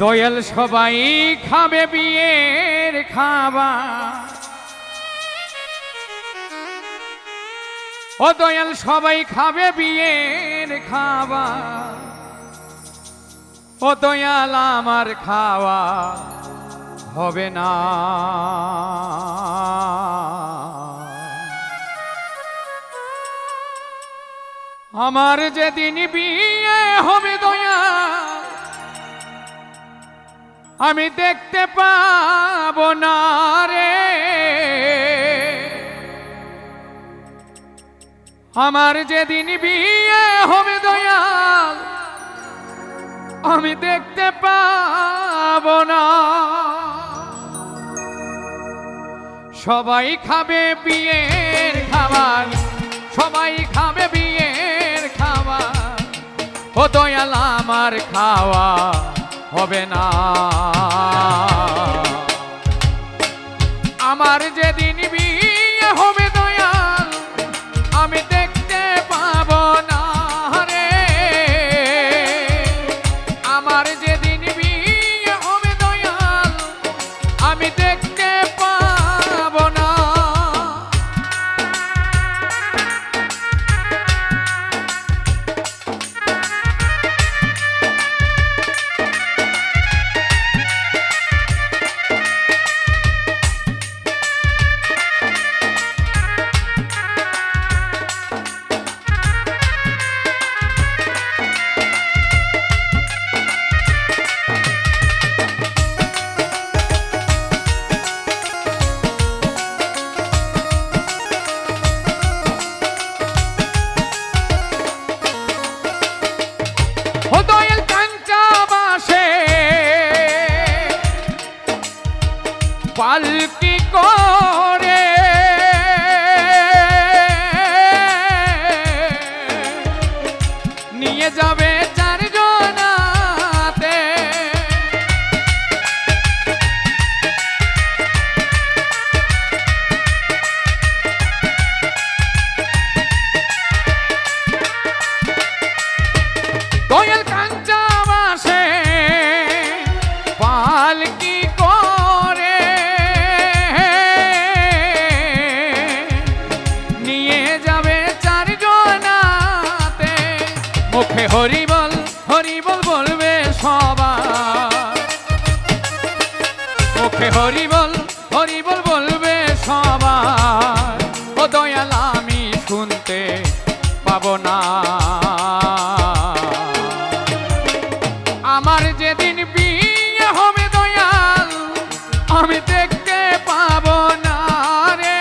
দয়াল সবাই খাবে বিয়ের খাবার, ও দয়াল সবাই খাবে বিয়ের খাবার, ও দয়াল আমার খাওয়া হবে না। আমার যেদিন বিয়ে হবে দয়াল আমি দেখতে পাবো না রে, আমার যেদিন বিয়ে হবে দয়াল আমি দেখতে পাবো না। সবাই খাবে বিয়ের খাবার, সবাই খাবে বিয়ের খাবার, ও দয়াল আমার খাওয়া হবে না। আমার যেদিন বিয়ে হবে দয়াল আমি দেখতে পাবো না রে, আমার যেদিন বিয়ে হবে দয়াল আমি দেখতে পাবো না। পালকি করে নিয়ে যাবে চারজনাতে, দয়াল কাঞ্চা বাসে পালকি করে নিয়ে যাবে চারজনাতে, মুখে হরি বল বলবে সবাই, মুখে হরি বল বলবে সবাই, ও দয়াল আমি শুনতে পাবো না। আমার যেদিন বিয়ে হবে দয়াল আমি দেখতে পাবো না রে,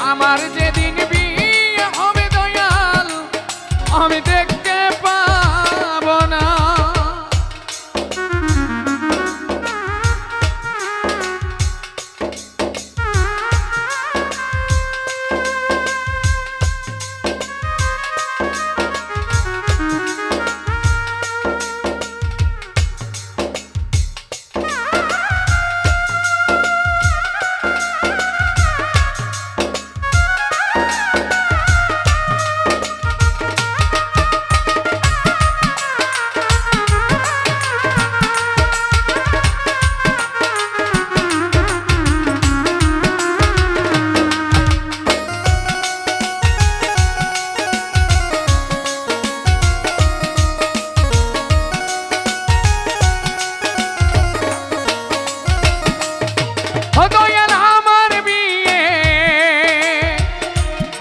আমার যেদিন বিয়ে হবে দয়াল আমি দেখতে পাবো না।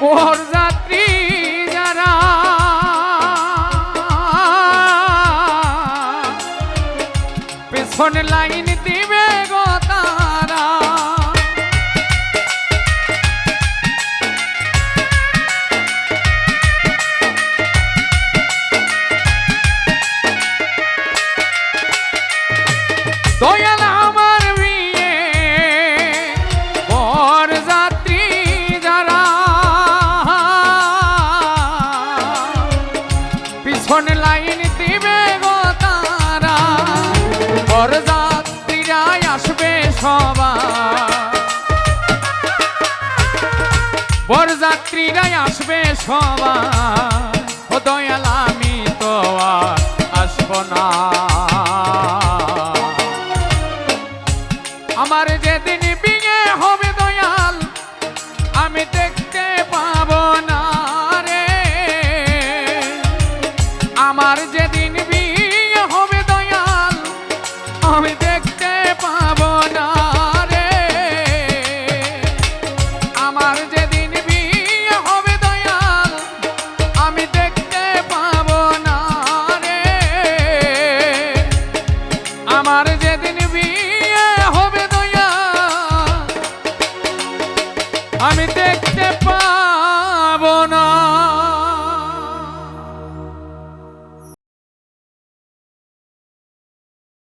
বরযাত্রী যারা পেছন লাইন দিবে গো তারা, দয়াল আমার বিয়ে বরযাত্রী যারা পিছন লাইন দিবে গো তারা, বরযাত্রীরা আসবে যাত্রীরাই আসবে সবাই, ও দয়াল